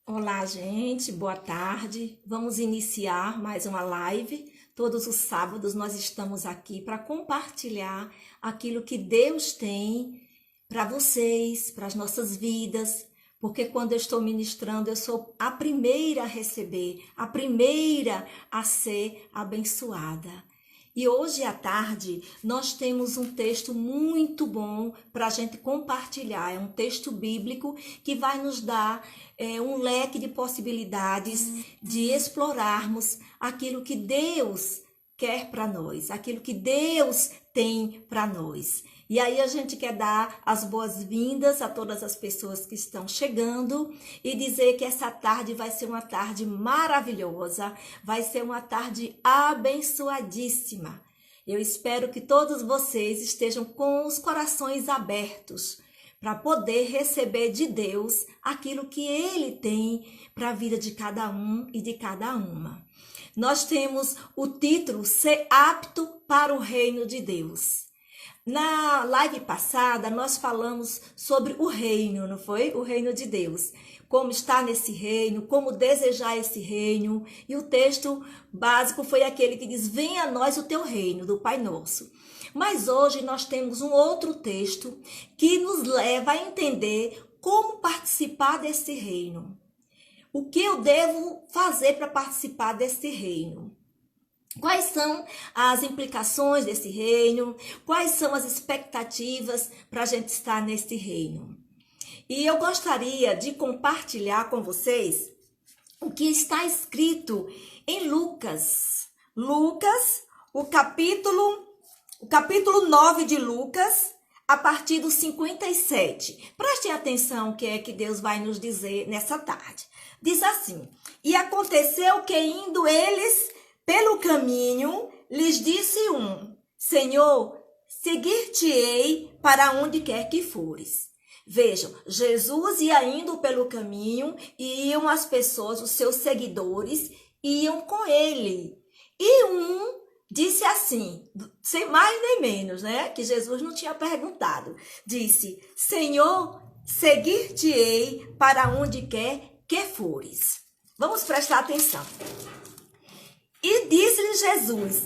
Olá, gente, boa tarde. Vamos iniciar mais uma live. Todos os sábados nós estamos aqui para compartilhar aquilo que Deus tem para vocês, para as nossas vidas, porque quando eu estou ministrando, eu sou a primeira a receber, a primeira a ser abençoada. E hoje à tarde nós temos um texto muito bom para a gente compartilhar. É um texto bíblico que vai nos dar um leque de possibilidades de explorarmos aquilo que Deus quer para nós, aquilo que Deus tem para nós. E aí a gente quer dar as boas-vindas a todas as pessoas que estão chegando e dizer que essa tarde vai ser uma tarde maravilhosa, vai ser uma tarde abençoadíssima. Eu espero que todos vocês estejam com os corações abertos para poder receber de Deus aquilo que Ele tem para a vida de cada um e de cada uma. Nós temos o título Ser apto para o reino de Deus. Na live passada, nós falamos sobre o reino, não foi? O reino de Deus. Como estar nesse reino, como desejar esse reino. E o texto básico foi aquele que diz: venha a nós o teu reino, do Pai Nosso. Mas hoje nós temos um outro texto que nos leva a entender como participar desse reino. O que eu devo fazer para participar desse reino? Quais são as implicações desse reino? Quais são as expectativas para a gente estar nesse reino? E eu gostaria de compartilhar com vocês o que está escrito em Lucas. Lucas, o capítulo 9 de Lucas, a partir do 57. Prestem atenção o que é que Deus vai nos dizer nessa tarde. Diz assim: e aconteceu que indo eles pelo caminho, lhes disse um: Senhor, seguir-te-ei para onde quer que fores. Vejam, Jesus ia indo pelo caminho e iam as pessoas, os seus seguidores, iam com ele. E um disse assim, sem mais nem menos, né? Que Jesus não tinha perguntado. Disse: Senhor, seguir-te-ei para onde quer que fores. Vamos prestar atenção. E disse-lhe Jesus: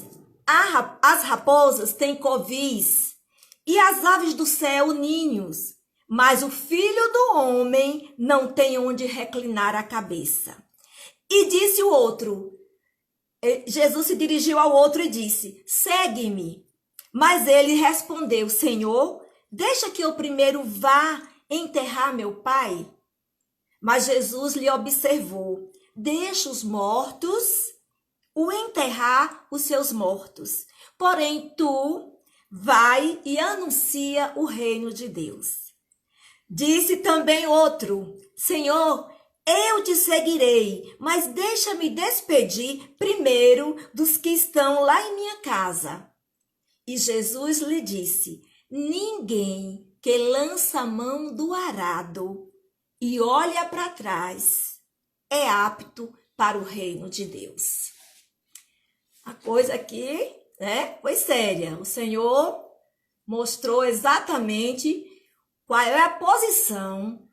as raposas têm covis e as aves do céu ninhos, mas o filho do homem não tem onde reclinar a cabeça. E disse o outro, Jesus se dirigiu ao outro e disse: segue-me. Mas ele respondeu: Senhor, deixa que eu primeiro vá enterrar meu pai. Mas Jesus lhe observou: deixa os mortos o enterrar os seus mortos. Porém, tu vai e anuncia o reino de Deus. Disse também outro: Senhor, eu te seguirei, mas deixa-me despedir primeiro dos que estão lá em minha casa. E Jesus lhe disse: ninguém que lança a mão do arado e olha para trás é apto para o reino de Deus. A coisa aqui, né, foi séria. O Senhor mostrou exatamente qual é a posição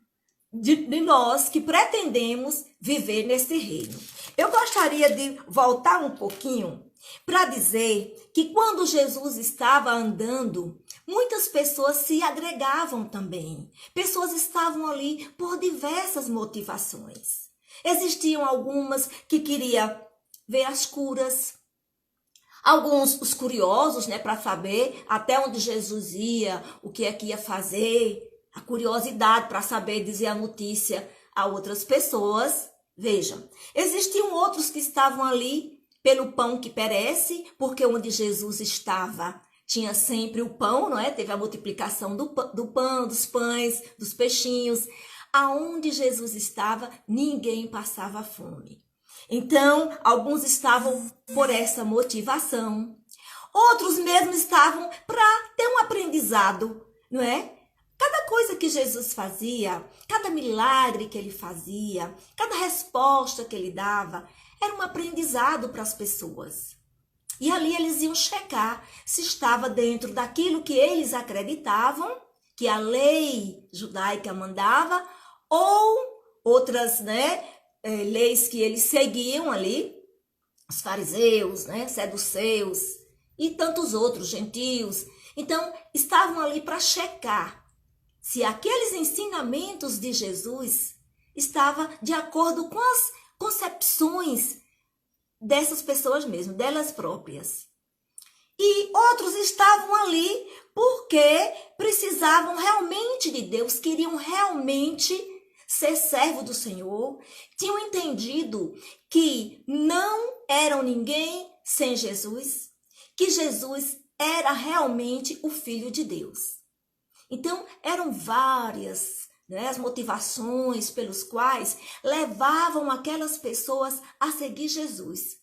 de nós que pretendemos viver nesse reino. Eu gostaria de voltar um pouquinho para dizer que quando Jesus estava andando, muitas pessoas se agregavam também. Pessoas estavam ali por diversas motivações. Existiam algumas que queriam ver as curas. Alguns, os curiosos, né, para saber até onde Jesus ia, o que é que ia fazer, a curiosidade para saber dizer a notícia a outras pessoas. Vejam, existiam outros que estavam ali pelo pão que perece, porque onde Jesus estava tinha sempre o pão, não é? Teve a multiplicação do pão, dos pães, dos peixinhos. Aonde Jesus estava, ninguém passava fome. Então, alguns estavam por essa motivação. Outros mesmo estavam para ter um aprendizado, não é? Cada coisa que Jesus fazia, cada milagre que ele fazia, cada resposta que ele dava, era um aprendizado para as pessoas. E ali eles iam checar se estava dentro daquilo que eles acreditavam, que a lei judaica mandava, ou outras, né, leis que eles seguiam ali, os fariseus, né, seduceus e tantos outros, gentios. Então, estavam ali para checar se aqueles ensinamentos de Jesus estavam de acordo com as concepções dessas pessoas mesmo, delas próprias. E outros estavam ali porque precisavam realmente de Deus, queriam realmente ser servo do Senhor, tinham entendido que não eram ninguém sem Jesus, que Jesus era realmente o Filho de Deus. Então, eram várias, né, as motivações pelos quais levavam aquelas pessoas a seguir Jesus.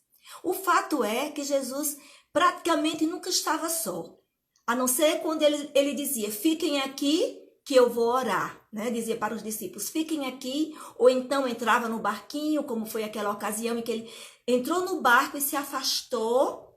O fato é que Jesus praticamente nunca estava só, a não ser quando ele dizia, fiquem aqui que eu vou orar, né? Dizia para os discípulos, fiquem aqui, ou então entrava no barquinho, como foi aquela ocasião em que ele entrou no barco e se afastou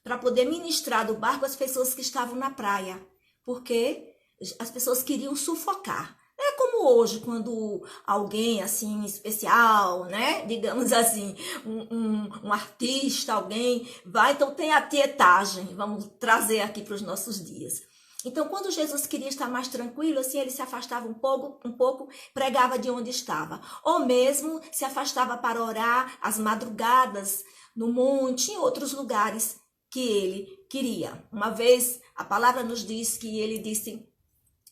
para poder ministrar do barco as pessoas que estavam na praia, porque as pessoas queriam sufocar. É como hoje, quando alguém assim especial, né, digamos assim, um artista, alguém vai, então tem a tietagem, vamos trazer aqui para os nossos dias. Então, quando Jesus queria estar mais tranquilo, assim, ele se afastava um pouco, pregava de onde estava. Ou mesmo se afastava para orar às madrugadas, no monte, em outros lugares que ele queria. Uma vez, a palavra nos diz que ele disse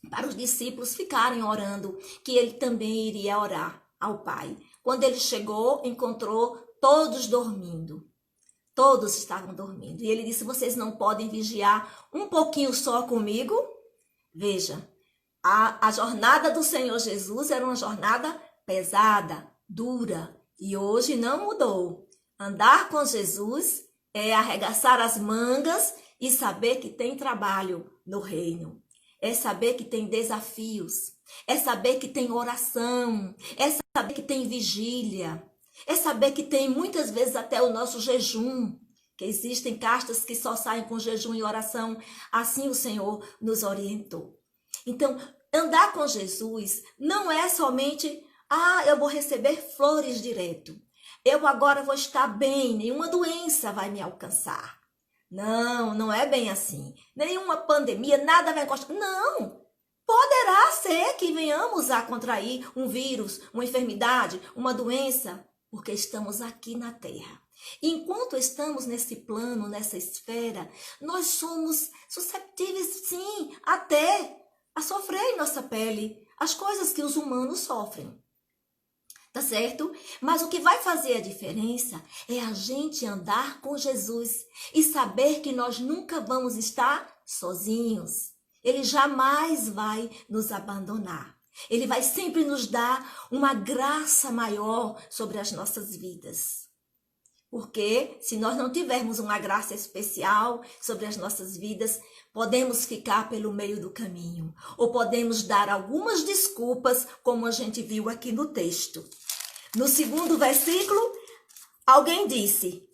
para os discípulos ficarem orando, que ele também iria orar ao Pai. Quando ele chegou, encontrou todos dormindo. Todos estavam dormindo. E ele disse, vocês não podem vigiar um pouquinho só comigo? Veja, a jornada do Senhor Jesus era uma jornada pesada, dura. E hoje não mudou. Andar com Jesus é arregaçar as mangas e saber que tem trabalho no reino. É saber que tem desafios. É saber que tem oração. É saber que tem vigília. É saber que tem muitas vezes até o nosso jejum. Que existem castas que só saem com jejum e oração. Assim o Senhor nos orientou. Então, andar com Jesus não é somente, eu vou receber flores direto. Eu agora vou estar bem, nenhuma doença vai me alcançar. Não, não é bem assim. Nenhuma pandemia, nada vai encostar. Não! Poderá ser que venhamos a contrair um vírus, uma enfermidade, uma doença, porque estamos aqui na Terra. E enquanto estamos nesse plano, nessa esfera, nós somos susceptíveis, sim, até a sofrer em nossa pele as coisas que os humanos sofrem. Tá certo? Mas o que vai fazer a diferença é a gente andar com Jesus e saber que nós nunca vamos estar sozinhos. Ele jamais vai nos abandonar. Ele vai sempre nos dar uma graça maior sobre as nossas vidas. Porque se nós não tivermos uma graça especial sobre as nossas vidas, podemos ficar pelo meio do caminho. Ou podemos dar algumas desculpas, como a gente viu aqui no texto. No segundo versículo, alguém disse,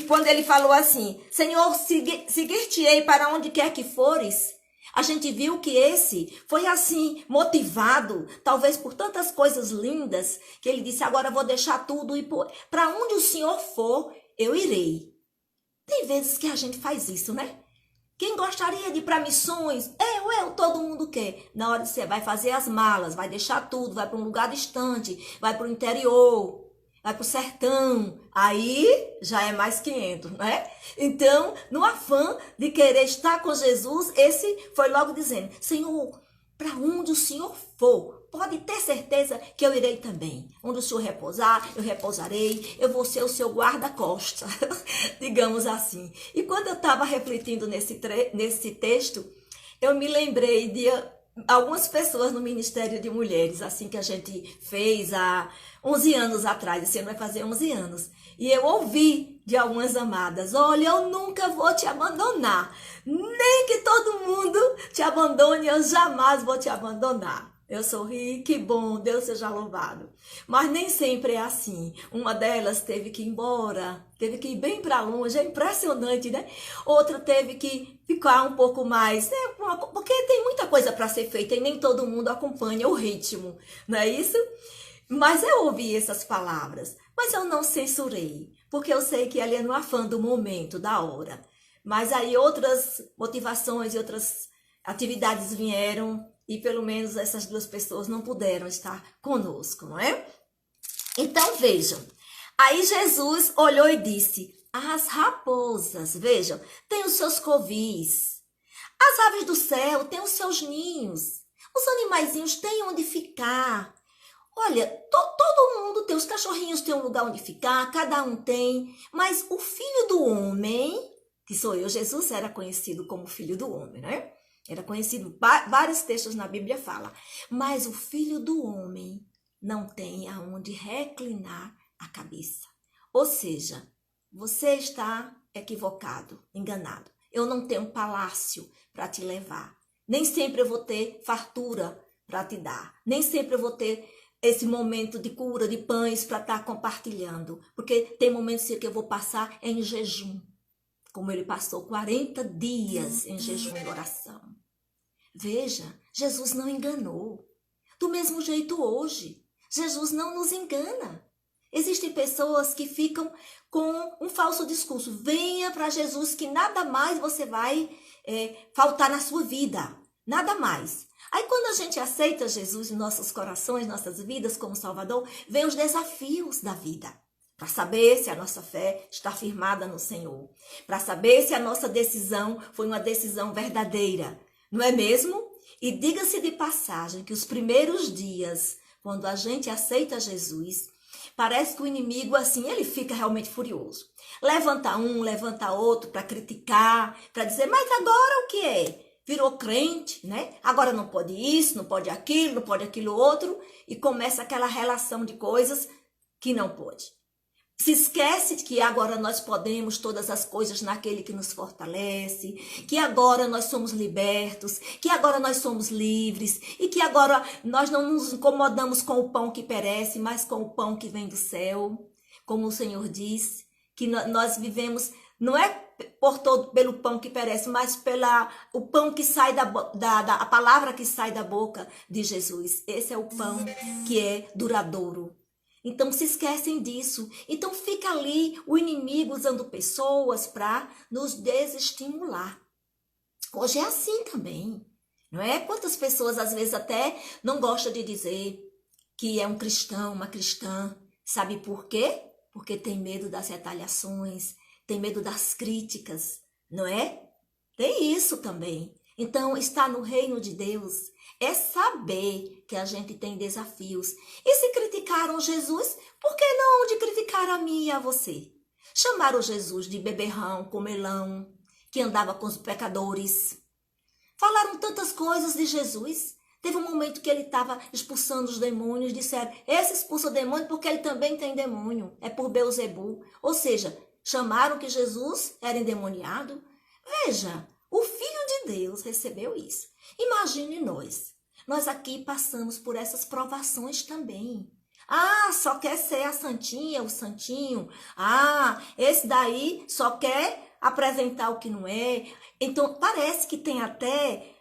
quando ele falou assim, Senhor, seguir-te-ei para onde quer que fores, a gente viu que esse foi assim, motivado, talvez por tantas coisas lindas, que ele disse, agora vou deixar tudo e para onde o Senhor for, eu irei. Tem vezes que a gente faz isso, né? Quem gostaria de ir para missões? Todo mundo quer. Na hora que você vai fazer as malas, vai deixar tudo, vai para um lugar distante, vai para o interior, vai para o sertão. Aí já é mais 500, né? Então, no afã de querer estar com Jesus, esse foi logo dizendo, Senhor, para onde o Senhor for, pode ter certeza que eu irei também. Onde o Senhor repousar, eu repousarei, eu vou ser o seu guarda-costas, digamos assim. E quando eu estava refletindo nesse texto, eu me lembrei de algumas pessoas no Ministério de Mulheres, assim que a gente fez há 11 anos atrás, esse ano vai fazer 11 anos. E eu ouvi de algumas amadas, olha, eu nunca vou te abandonar, nem que todo mundo te abandone, eu jamais vou te abandonar. Eu sorri, que bom, Deus seja louvado. Mas nem sempre é assim. Uma delas teve que ir embora, teve que ir bem para longe, é impressionante, né? Outra teve que ficar um pouco mais, porque tem muita coisa para ser feita e nem todo mundo acompanha o ritmo, não é isso? Mas eu ouvi essas palavras, mas eu não censurei, porque eu sei que ali é no afã do momento, da hora. Mas aí outras motivações e outras atividades vieram e pelo menos essas duas pessoas não puderam estar conosco, não é? Então vejam, aí Jesus olhou e disse: as raposas, vejam, têm os seus covis, as aves do céu têm os seus ninhos, os animaizinhos têm onde ficar. Olha, todo mundo tem, os cachorrinhos têm um lugar onde ficar, cada um tem, mas o filho do homem, que sou eu, Jesus era conhecido como filho do homem, né? Era conhecido, vários textos na Bíblia falam, mas o filho do homem não tem aonde reclinar a cabeça. Ou seja, você está equivocado, enganado. Eu não tenho um palácio para te levar. Nem sempre eu vou ter fartura para te dar. Nem sempre eu vou ter esse momento de cura, de pães para estar compartilhando. Porque tem momentos que eu vou passar em jejum. Como ele passou 40 dias em jejum e oração. Veja, Jesus não enganou. Do mesmo jeito hoje, Jesus não nos engana. Existem pessoas que ficam com um falso discurso. Venha para Jesus que nada mais você vai faltar na sua vida. Nada mais. Aí quando a gente aceita Jesus em nossos corações, nossas vidas como Salvador, vem os desafios da vida. Para saber se a nossa fé está firmada no Senhor. Para saber se a nossa decisão foi uma decisão verdadeira. Não é mesmo? E diga-se de passagem que os primeiros dias, quando a gente aceita Jesus, parece que o inimigo, assim, ele fica realmente furioso. Levanta um, levanta outro para criticar, para dizer, mas agora o que é? Virou crente, né? Agora não pode isso, não pode aquilo, não pode aquilo outro. E começa aquela relação de coisas que não pode. Se esquece de que agora nós podemos todas as coisas naquele que nos fortalece, que agora nós somos libertos, que agora nós somos livres e que agora nós não nos incomodamos com o pão que perece, mas com o pão que vem do céu. Como o Senhor diz, que nós vivemos, não é pelo pão que perece, mas o pão que sai a palavra que sai da boca de Jesus. Esse é o pão que é duradouro. Então se esquecem disso. Então fica ali o inimigo usando pessoas para nos desestimular. Hoje é assim também, não é? Quantas pessoas às vezes até não gostam de dizer que é um cristão, uma cristã. Sabe por quê? Porque tem medo das retaliações, tem medo das críticas, não é? Tem isso também. Então, estar no reino de Deus é saber que a gente tem desafios. E se criticaram Jesus, por que não de criticar a mim e a você? Chamaram Jesus de beberrão, comelão, que andava com os pecadores. Falaram tantas coisas de Jesus. Teve um momento que ele estava expulsando os demônios, disseram, esse expulsa o demônio porque ele também tem demônio, é por Beelzebul. Ou seja, chamaram que Jesus era endemoniado. Veja, o Filho de Deus recebeu isso. Imagine nós. Nós aqui passamos por essas provações também. Ah, só quer ser a santinha, o santinho. Ah, esse daí só quer apresentar o que não é. Então, parece que tem até...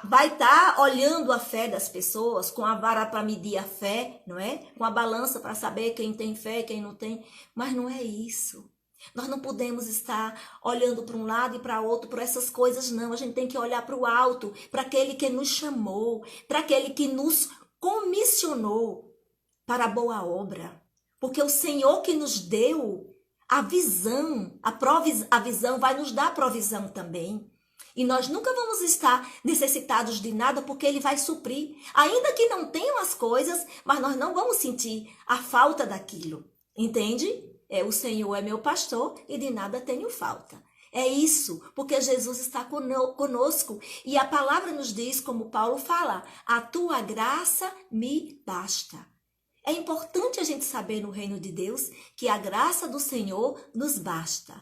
vai estar olhando a fé das pessoas com a vara para medir a fé, não é? Com a balança para saber quem tem fé e quem não tem. Mas não é isso. Nós não podemos estar olhando para um lado e para outro por essas coisas, não. A gente tem que olhar para o alto, para aquele que nos chamou, para aquele que nos comissionou para a boa obra. Porque o Senhor que nos deu a visão, a visão vai nos dar a provisão também. E nós nunca vamos estar necessitados de nada porque Ele vai suprir. Ainda que não tenham as coisas, mas nós não vamos sentir a falta daquilo. Entende? O Senhor é meu pastor e de nada tenho falta. É isso, porque Jesus está conosco. E a palavra nos diz, como Paulo fala, a tua graça me basta. É importante a gente saber no reino de Deus que a graça do Senhor nos basta.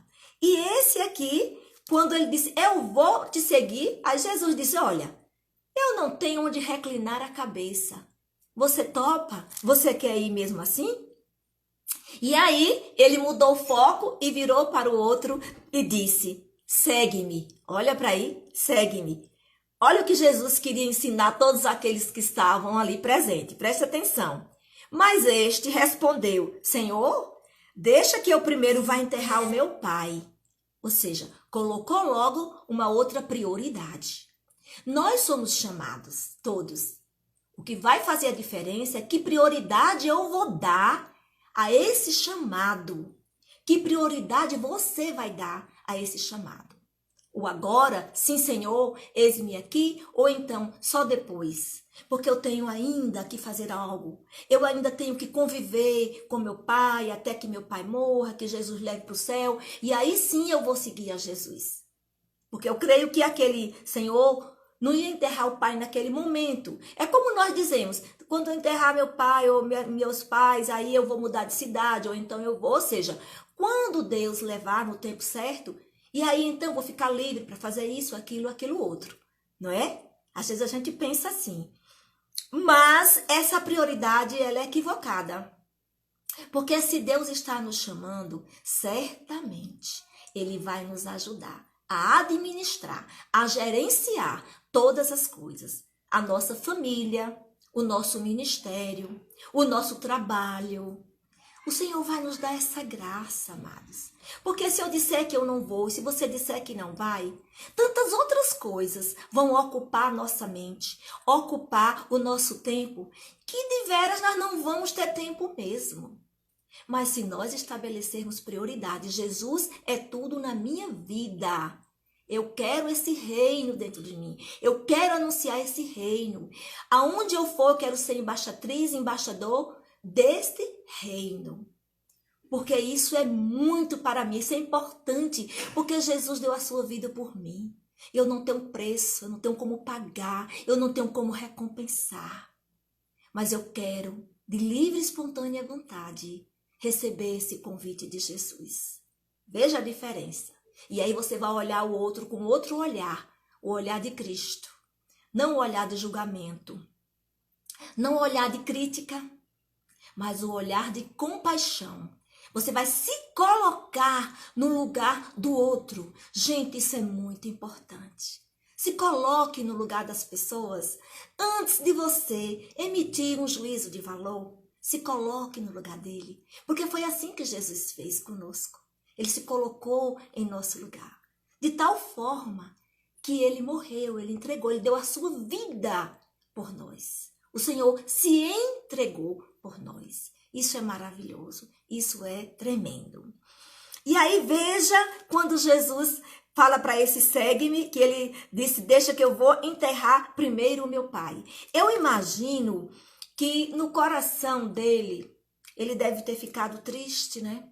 E esse aqui, quando ele disse, eu vou te seguir, aí Jesus disse, olha, eu não tenho onde reclinar a cabeça. Você topa? Você quer ir mesmo assim? E aí, ele mudou o foco e virou para o outro e disse, segue-me. Olha para aí, segue-me. Olha o que Jesus queria ensinar a todos aqueles que estavam ali presentes. Preste atenção. Mas este respondeu: Senhor, deixa que eu primeiro vá enterrar o meu pai. Ou seja, colocou logo uma outra prioridade. Nós somos chamados, todos. O que vai fazer a diferença é que prioridade eu vou dar a esse chamado. Que prioridade você vai dar a esse chamado? O agora, sim, Senhor, eis-me aqui, ou então só depois. Porque eu tenho ainda que fazer algo. Eu ainda tenho que conviver com meu pai até que meu pai morra, que Jesus leve para o céu. E aí sim eu vou seguir a Jesus. Porque eu creio que aquele Senhor não ia enterrar o pai naquele momento. É como nós dizemos, quando eu enterrar meu pai ou meus pais, aí eu vou mudar de cidade, ou então eu vou. Ou seja, quando Deus levar no tempo certo, e aí então eu vou ficar livre para fazer isso, aquilo outro. Não é? Às vezes a gente pensa assim. Mas essa prioridade ela é equivocada. Porque se Deus está nos chamando, certamente Ele vai nos ajudar a administrar, a gerenciar todas as coisas. A nossa família, o nosso ministério, o nosso trabalho. O Senhor vai nos dar essa graça, amados. Porque se eu disser que eu não vou, e se você disser que não vai, tantas outras coisas vão ocupar a nossa mente, ocupar o nosso tempo, que de veras nós não vamos ter tempo mesmo. Mas se nós estabelecermos prioridades, Jesus é tudo na minha vida. Eu quero esse reino dentro de mim. Eu quero anunciar esse reino. Aonde eu for, eu quero ser embaixatriz, embaixador deste reino. Porque isso é muito para mim, isso é importante. Porque Jesus deu a sua vida por mim. Eu não tenho preço, eu não tenho como pagar, eu não tenho como recompensar. Mas eu quero, de livre e espontânea vontade, receber esse convite de Jesus. Veja a diferença. E aí você vai olhar o outro com outro olhar, o olhar de Cristo. Não o olhar de julgamento, não o olhar de crítica, mas o olhar de compaixão. Você vai se colocar no lugar do outro. Gente, isso é muito importante. Se coloque no lugar das pessoas antes de você emitir um juízo de valor. Se coloque no lugar dele, porque foi assim que Jesus fez conosco. Ele se colocou em nosso lugar, de tal forma que ele morreu, ele entregou, ele deu a sua vida por nós. O Senhor se entregou por nós. Isso é maravilhoso, isso é tremendo. E aí veja quando Jesus fala para esse segue-me, que ele disse, deixa que eu vou enterrar primeiro o meu pai. Eu imagino que no coração dele, ele deve ter ficado triste, né?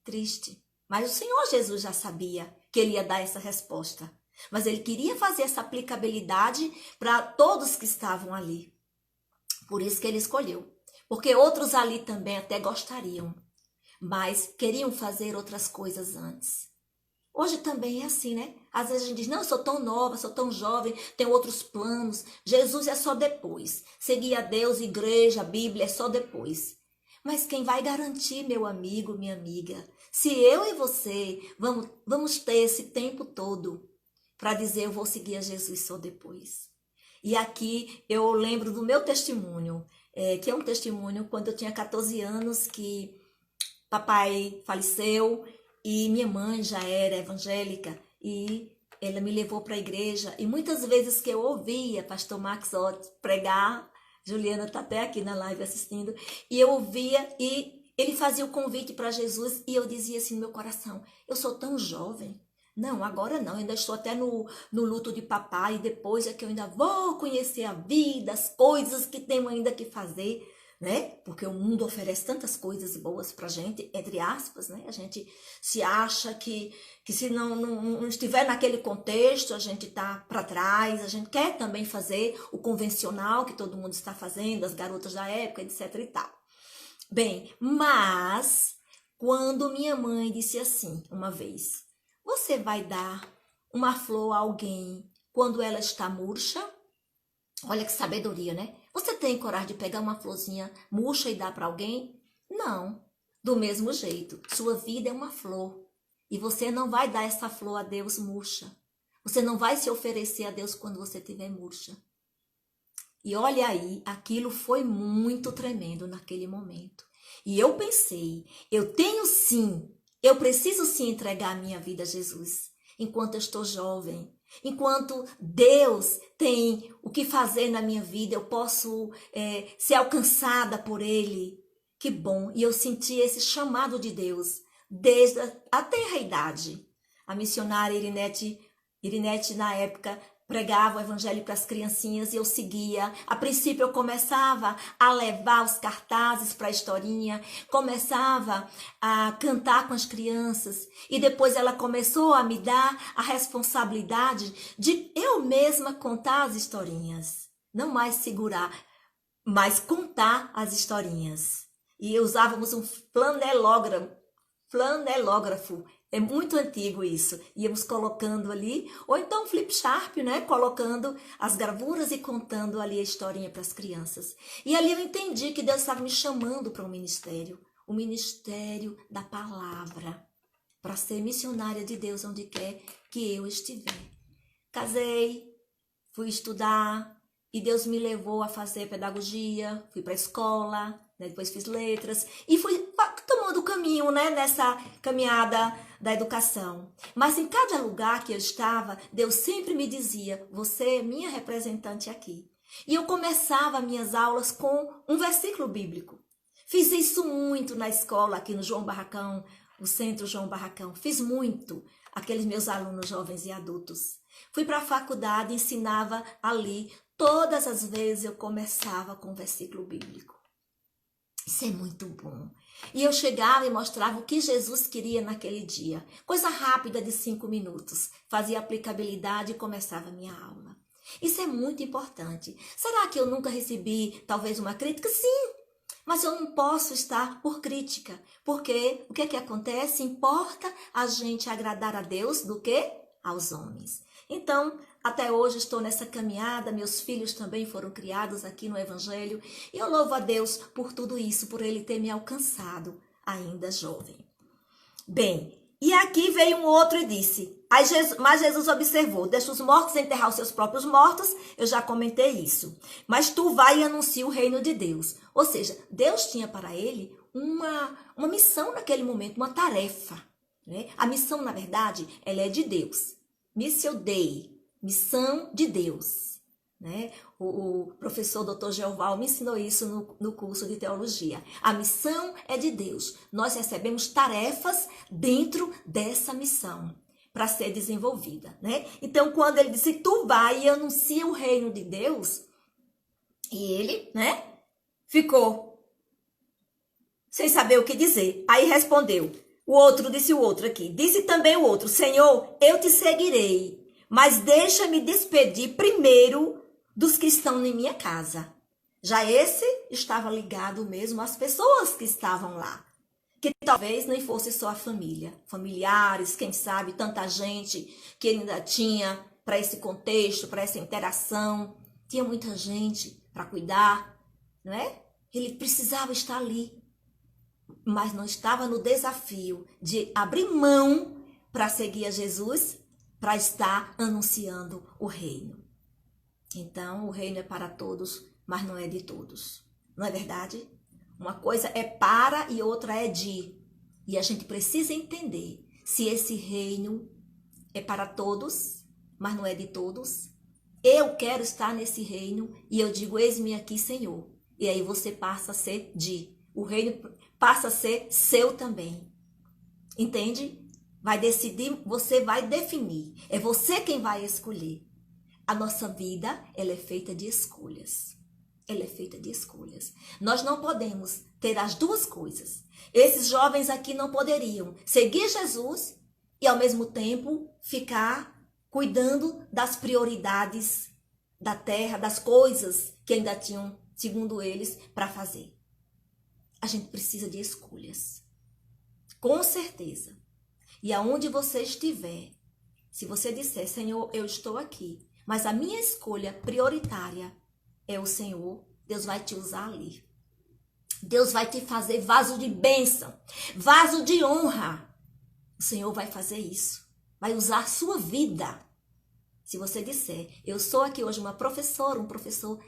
Triste. Mas o Senhor Jesus já sabia que ele ia dar essa resposta. Mas ele queria fazer essa aplicabilidade para todos que estavam ali. Por isso que ele escolheu. Porque outros ali também até gostariam, mas queriam fazer outras coisas antes. Hoje também é assim, né? Às vezes a gente diz, não, eu sou tão nova, sou tão jovem, tenho outros planos. Jesus é só depois. Seguir a Deus, igreja, Bíblia é só depois. Mas quem vai garantir, meu amigo, minha amiga, se eu e você vamos ter esse tempo todo para dizer eu vou seguir a Jesus só depois. E aqui eu lembro do meu testemunho, que é um testemunho quando eu tinha 14 anos, que papai faleceu e minha mãe já era evangélica e ela me levou para a igreja. E muitas vezes que eu ouvia pastor Max Ott pregar, Juliana está até aqui na live assistindo, e eu ouvia e ele fazia o convite para Jesus e eu dizia assim no meu coração, eu sou tão jovem. Não, agora não, ainda estou até no luto de papai, e depois é que eu ainda vou conhecer a vida, as coisas que tenho ainda que fazer, né? Porque o mundo oferece tantas coisas boas pra gente, entre aspas, né? A gente se acha que se não estiver naquele contexto, a gente tá para trás, a gente quer também fazer o convencional que todo mundo está fazendo, as garotas da época, etc e tal. Bem, mas quando minha mãe disse assim, uma vez, você vai dar uma flor a alguém quando ela está murcha? Olha que sabedoria, né? Você tem coragem de pegar uma florzinha murcha e dar para alguém? Não. Do mesmo jeito, sua vida é uma flor. E você não vai dar essa flor a Deus murcha. Você não vai se oferecer a Deus quando você estiver murcha. E olha aí, aquilo foi muito tremendo naquele momento. E eu pensei, eu preciso sim entregar a minha vida a Jesus, enquanto eu estou jovem. Enquanto Deus tem o que fazer na minha vida, eu posso ser alcançada por Ele. Que bom! E eu senti esse chamado de Deus desde a tenra idade. A missionária Irinete na época, pregava o evangelho para as criancinhas e eu seguia. A princípio eu começava a levar os cartazes para a historinha, começava a cantar com as crianças e depois ela começou a me dar a responsabilidade de eu mesma contar as historinhas. Não mais segurar, mas contar as historinhas. E usávamos um flanelógrafo. É muito antigo isso. Íamos colocando ali, ou então flip chart, né? Colocando as gravuras e contando ali a historinha para as crianças. E ali eu entendi que Deus estava me chamando para um ministério. O ministério da palavra. Para ser missionária de Deus onde quer que eu estiver. Casei, fui estudar e Deus me levou a fazer pedagogia. Fui para a escola, né? Depois fiz letras e fui tomando o caminho, né, nessa caminhada da educação. Mas em cada lugar que eu estava, Deus sempre me dizia, você é minha representante aqui. E eu começava minhas aulas com um versículo bíblico. Fiz isso muito na escola, aqui no João Barracão, o Centro João Barracão. Fiz muito, aqueles meus alunos jovens e adultos. Fui para a faculdade, ensinava ali. Todas as vezes eu começava com um versículo bíblico. Isso é muito bom. E eu chegava e mostrava o que Jesus queria naquele dia. Coisa rápida de 5 minutos. Fazia aplicabilidade e começava a minha aula. Isso é muito importante. Será que eu nunca recebi talvez uma crítica? Sim, mas eu não posso estar por crítica. Porque o que é que acontece? Importa a gente agradar a Deus do que aos homens. Então, até hoje estou nessa caminhada, meus filhos também foram criados aqui no Evangelho e eu louvo a Deus por tudo isso, por Ele ter me alcançado ainda jovem. Bem, e aqui veio um outro e disse, mas Jesus observou, deixa os mortos enterrar os seus próprios mortos, eu já comentei isso, mas tu vai e anuncia o reino de Deus. Ou seja, Deus tinha para ele uma missão naquele momento, uma tarefa. Né? A missão, na verdade, ela é de Deus. Missio Dei, missão de Deus. Né? O professor Dr. Geoval me ensinou isso no curso de teologia. A missão é de Deus. Nós recebemos tarefas dentro dessa missão para ser desenvolvida. Né? Então, quando ele disse, tu vai e anuncia o reino de Deus, e ele, né, ficou sem saber o que dizer. Aí respondeu. Disse o outro aqui. Disse também o outro, Senhor, eu te seguirei, mas deixa-me despedir primeiro dos que estão em minha casa. Já esse estava ligado mesmo às pessoas que estavam lá. Que talvez nem fosse só a família. Familiares, quem sabe, tanta gente que ele ainda tinha para esse contexto, para essa interação. Tinha muita gente para cuidar, não é? Ele precisava estar ali. Mas não estava no desafio de abrir mão para seguir a Jesus, para estar anunciando o reino. Então, o reino é para todos, mas não é de todos. Não é verdade? Uma coisa é para e outra é de. E a gente precisa entender se esse reino é para todos, mas não é de todos. Eu quero estar nesse reino e eu digo, eis-me aqui, Senhor. E aí você passa a ser de. O reino passa a ser seu também. Entende? Vai decidir, você vai definir. É você quem vai escolher. A nossa vida, ela é feita de escolhas. Ela é feita de escolhas. Nós não podemos ter as duas coisas. Esses jovens aqui não poderiam seguir Jesus e, ao mesmo tempo, ficar cuidando das prioridades da terra, das coisas que ainda tinham, segundo eles, para fazer. A gente precisa de escolhas. Com certeza. E aonde você estiver, se você disser, Senhor, eu estou aqui, mas a minha escolha prioritária é o Senhor, Deus vai te usar ali. Deus vai te fazer vaso de bênção, vaso de honra. O Senhor vai fazer isso. Vai usar a sua vida. Se você disser, eu sou aqui hoje uma professora, um professor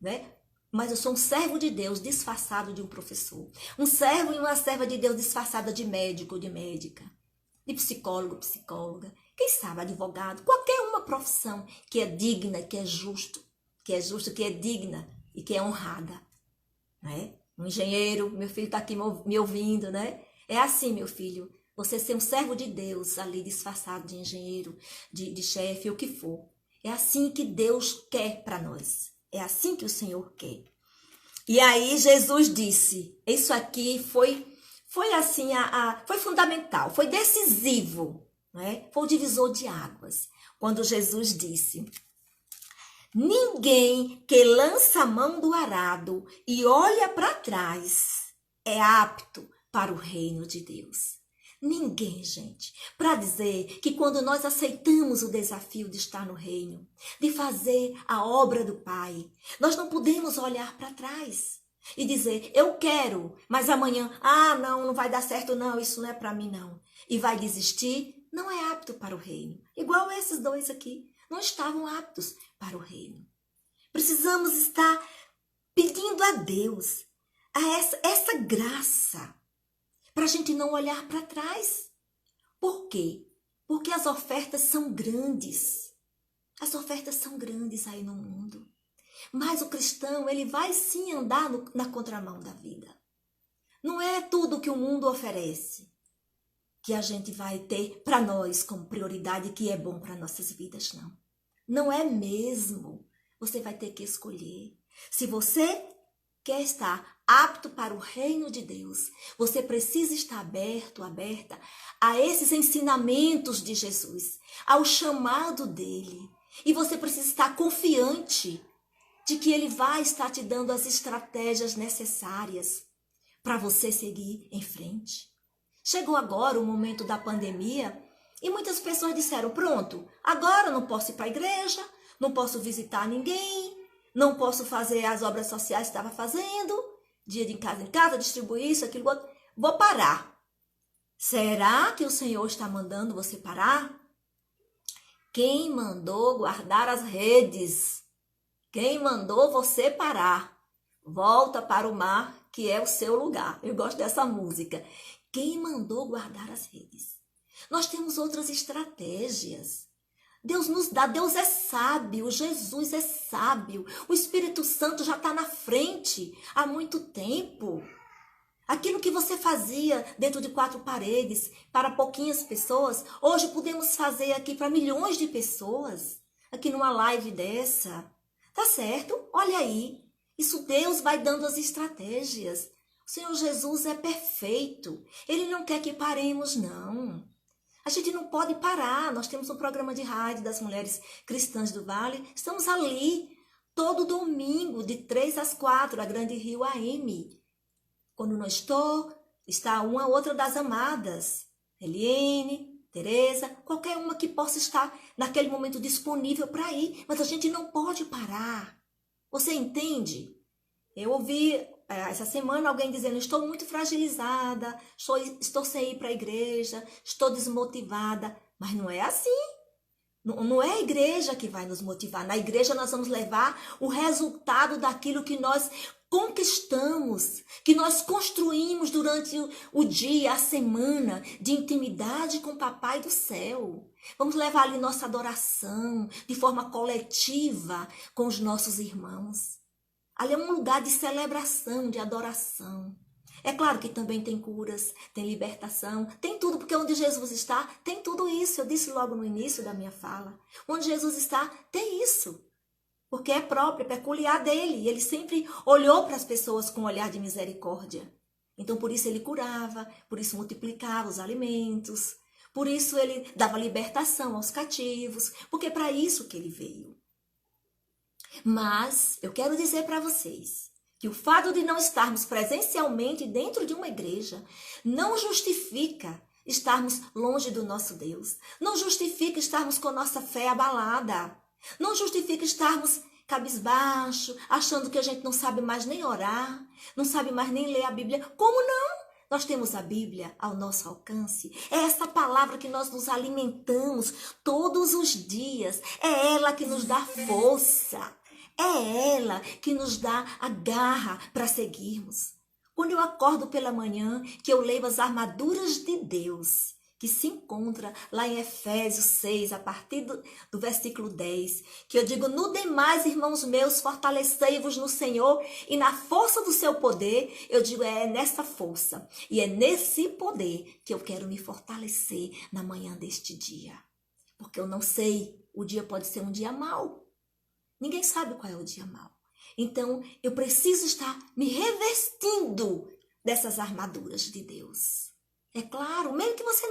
né? Mas eu sou um servo de Deus disfarçado de um professor. Um servo e uma serva de Deus disfarçada de médico, de médica, de psicólogo, psicóloga. Quem sabe advogado, qualquer uma profissão que é digna, que é justo, que é digna e que é honrada, né? Um engenheiro, meu filho está aqui me ouvindo, né? É assim, meu filho, você ser um servo de Deus ali disfarçado de engenheiro, de chefe, o que for. É assim que Deus quer para nós. É assim que o Senhor quer. E aí Jesus disse, isso aqui foi assim, foi fundamental, foi decisivo, né? Foi o divisor de águas. Quando Jesus disse, ninguém que lança a mão do arado e olha para trás é apto para o reino de Deus. Ninguém, gente. Para dizer que quando nós aceitamos o desafio de estar no reino, de fazer a obra do Pai, nós não podemos olhar para trás e dizer, eu quero, mas amanhã, não vai dar certo não, isso não é para mim não. E vai desistir, não é apto para o reino. Igual esses dois aqui, não estavam aptos para o reino. Precisamos estar pedindo a Deus essa graça, para a gente não olhar para trás. Por quê? Porque as ofertas são grandes. As ofertas são grandes aí no mundo. Mas o cristão, ele vai sim andar na contramão da vida. Não é tudo que o mundo oferece que a gente vai ter para nós como prioridade, que é bom para nossas vidas, não. Não é mesmo. Você vai ter que escolher. Se você quer estar apto para o reino de Deus, você precisa estar aberta a esses ensinamentos de Jesus, ao chamado dele. E você precisa estar confiante de que ele vai estar te dando as estratégias necessárias para você seguir em frente. Chegou agora o momento da pandemia e muitas pessoas disseram, pronto, agora eu não posso ir para a igreja, não posso visitar ninguém, não posso fazer as obras sociais que estava fazendo, dia de casa em casa, distribuir isso, aquilo, outro. Vou parar. Será que o Senhor está mandando você parar? Quem mandou guardar as redes? Quem mandou você parar? Volta para o mar, que é o seu lugar. Eu gosto dessa música. Quem mandou guardar as redes? Nós temos outras estratégias. Deus nos dá, Deus é sábio, Jesus é sábio, o Espírito Santo já está na frente há muito tempo. Aquilo que você fazia dentro de 4 paredes para pouquinhas pessoas, hoje podemos fazer aqui para milhões de pessoas, aqui numa live dessa. Tá certo? Olha aí, isso Deus vai dando as estratégias. O Senhor Jesus é perfeito, Ele não quer que paremos, não. A gente não pode parar. Nós temos um programa de rádio das Mulheres Cristãs do Vale. Estamos ali todo domingo, de 3 às 4, a Grande Rio AM. Quando não estou, está uma ou outra das amadas. Eliene, Tereza, qualquer uma que possa estar naquele momento disponível para ir. Mas a gente não pode parar. Você entende? Eu ouvi essa semana alguém dizendo, estou muito fragilizada, estou sem ir para a igreja, estou desmotivada. Mas não é assim. Não é a igreja que vai nos motivar. Na igreja nós vamos levar o resultado daquilo que nós conquistamos, que nós construímos durante o dia, a semana, de intimidade com o Papai do Céu. Vamos levar ali nossa adoração de forma coletiva com os nossos irmãos. Ali é um lugar de celebração, de adoração. É claro que também tem curas, tem libertação, tem tudo, porque onde Jesus está, tem tudo isso. Eu disse logo no início da minha fala. Onde Jesus está, tem isso. Porque é próprio, é peculiar dele. E ele sempre olhou para as pessoas com um olhar de misericórdia. Então, por isso ele curava, por isso multiplicava os alimentos, por isso ele dava libertação aos cativos, porque é para isso que ele veio. Mas eu quero dizer para vocês que o fato de não estarmos presencialmente dentro de uma igreja não justifica estarmos longe do nosso Deus. Não justifica estarmos com nossa fé abalada. Não justifica estarmos cabisbaixo, achando que a gente não sabe mais nem orar, não sabe mais nem ler a Bíblia. Como não? Nós temos a Bíblia ao nosso alcance. É essa palavra que nós nos alimentamos todos os dias. É ela que nos dá força. É ela que nos dá a garra para seguirmos. Quando eu acordo pela manhã, que eu leio as armaduras de Deus, que se encontra lá em Efésios 6, a partir do versículo 10, que eu digo: no demais, irmãos meus, fortalecei-vos no Senhor e na força do seu poder. Eu digo, é nessa força e é nesse poder que eu quero me fortalecer na manhã deste dia. Porque eu não sei, o dia pode ser um dia mau. Ninguém sabe qual é o dia mau. Então, eu preciso estar me revestindo dessas armaduras de Deus. É claro, mesmo que você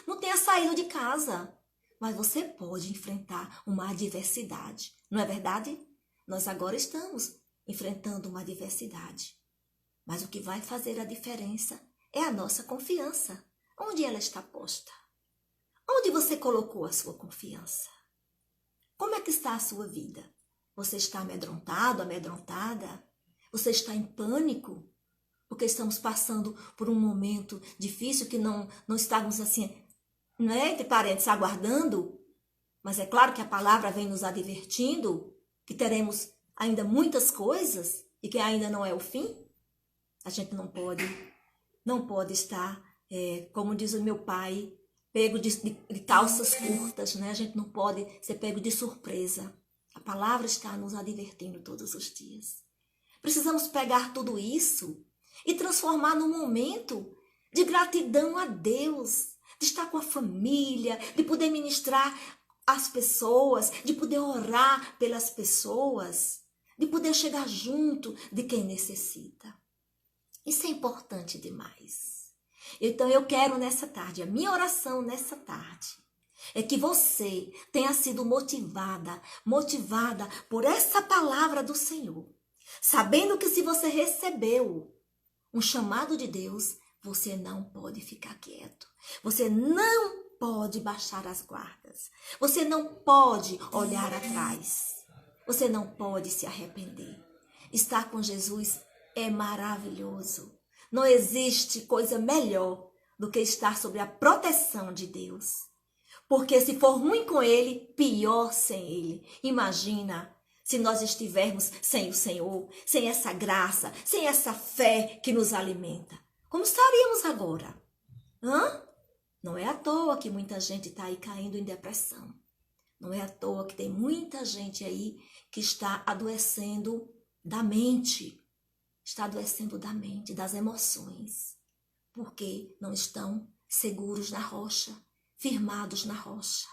não tenha saído de casa, mas você pode enfrentar uma adversidade. Não é verdade? Nós agora estamos enfrentando uma adversidade. Mas o que vai fazer a diferença é a nossa confiança. Onde ela está posta? Onde você colocou a sua confiança? Como é que está a sua vida? Você está amedrontado, amedrontada? Você está em pânico? Porque estamos passando por um momento difícil que não estávamos assim, não é, entre parentes, aguardando? Mas é claro que a palavra vem nos advertindo que teremos ainda muitas coisas e que ainda não é o fim. A gente não pode estar, como diz o meu pai, pego de calças curtas, né? A gente não pode ser pego de surpresa. A palavra está nos advertindo todos os dias. Precisamos pegar tudo isso e transformar num momento de gratidão a Deus, de estar com a família, de poder ministrar às pessoas, de poder orar pelas pessoas, de poder chegar junto de quem necessita. Isso é importante demais. Então eu quero nessa tarde, a minha oração nessa tarde, é que você tenha sido motivada por essa palavra do Senhor. Sabendo que se você recebeu um chamado de Deus, você não pode ficar quieto. Você não pode baixar as guardas. Você não pode olhar atrás. Você não pode se arrepender. Estar com Jesus é maravilhoso. Não existe coisa melhor do que estar sob a proteção de Deus. Porque se for ruim com Ele, pior sem Ele. Imagina se nós estivermos sem o Senhor, sem essa graça, sem essa fé que nos alimenta. Como estaríamos agora? Não é à toa que muita gente está aí caindo em depressão. Não é à toa que tem muita gente aí que está adoecendo da mente. Está adoecendo da mente, das emoções. Porque não estão seguros na rocha, firmados na rocha.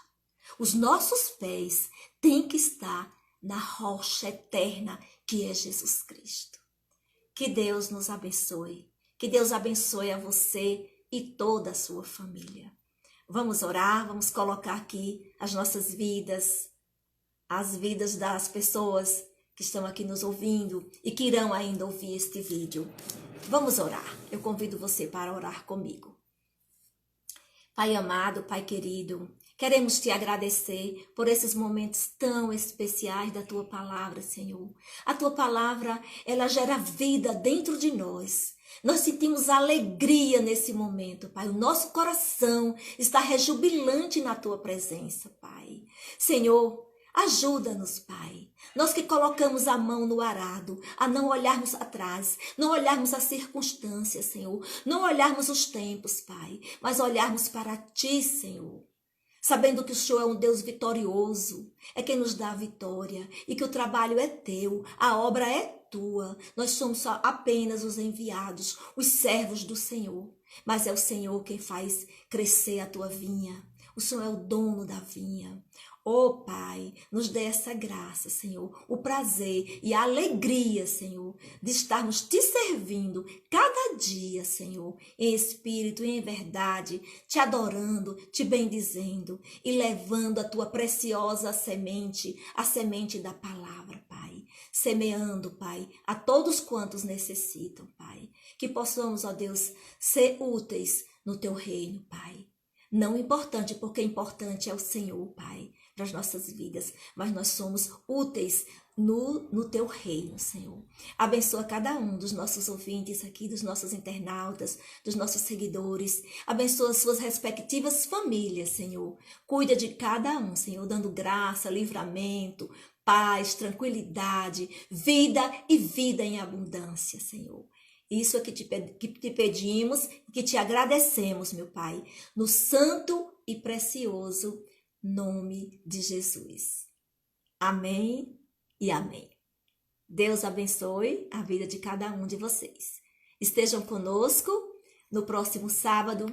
Os nossos pés têm que estar na rocha eterna que é Jesus Cristo. Que Deus nos abençoe. Que Deus abençoe a você e toda a sua família. Vamos orar, vamos colocar aqui as nossas vidas, as vidas das pessoas que estão aqui nos ouvindo e que irão ainda ouvir este vídeo. Vamos orar. Eu convido você para orar comigo. Pai amado, Pai querido, queremos te agradecer por esses momentos tão especiais da tua palavra, Senhor. A tua palavra, ela gera vida dentro de nós. Nós sentimos alegria nesse momento, Pai. O nosso coração está rejubilante na tua presença, Pai. Senhor, ajuda-nos, Pai. Nós que colocamos a mão no arado, a não olharmos atrás, não olharmos as circunstâncias, Senhor, não olharmos os tempos, Pai, mas olharmos para Ti, Senhor. Sabendo que o Senhor é um Deus vitorioso, é quem nos dá a vitória e que o trabalho é Teu, a obra é Tua. Nós somos só apenas os enviados, os servos do Senhor, mas é o Senhor quem faz crescer a Tua vinha. O Senhor é o dono da vinha. Oh, Pai, nos dê essa graça, Senhor, o prazer e a alegria, Senhor, de estarmos Te servindo cada dia, Senhor, em espírito e em verdade, Te adorando, Te bendizendo e levando a Tua preciosa semente, a semente da palavra, Pai, semeando, Pai, a todos quantos necessitam, Pai, que possamos, ó Deus, ser úteis no Teu reino, Pai. Não importante, porque importante é o Senhor, Pai, para as nossas vidas, mas nós somos úteis no Teu reino, Senhor. Abençoa cada um dos nossos ouvintes aqui, dos nossos internautas, dos nossos seguidores. Abençoa as suas respectivas famílias, Senhor. Cuida de cada um, Senhor, dando graça, livramento, paz, tranquilidade, vida e vida em abundância, Senhor. Isso é que te pedimos, que te agradecemos, meu Pai, no santo e precioso nome de Jesus. Amém e amém. Deus abençoe a vida de cada um de vocês. Estejam conosco no próximo sábado,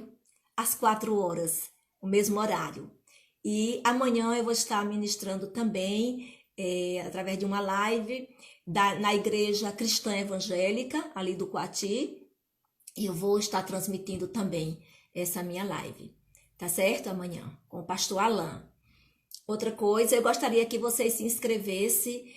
às 4 horas, o mesmo horário. E amanhã eu vou estar ministrando também, através de uma live, na Igreja Cristã Evangélica, ali do Coati. E eu vou estar transmitindo também essa minha live, tá certo? Amanhã, com o pastor Alain. Outra coisa, eu gostaria que vocês se inscrevessem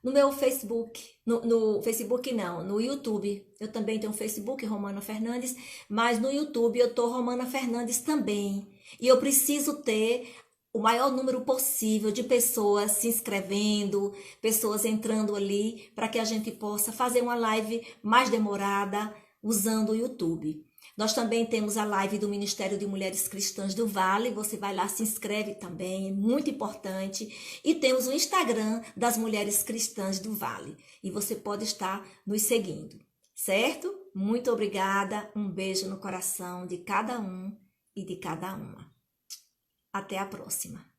no meu Facebook, no Facebook não, no YouTube. Eu também tenho um Facebook, Romana Fernandes, mas no YouTube eu tô Romana Fernandes também. E eu preciso ter o maior número possível de pessoas se inscrevendo, pessoas entrando ali, para que a gente possa fazer uma live mais demorada usando o YouTube. Nós também temos a live do Ministério de Mulheres Cristãs do Vale, você vai lá, se inscreve também, é muito importante. E temos o Instagram das Mulheres Cristãs do Vale, e você pode estar nos seguindo, certo? Muito obrigada, um beijo no coração de cada um e de cada uma. Até a próxima.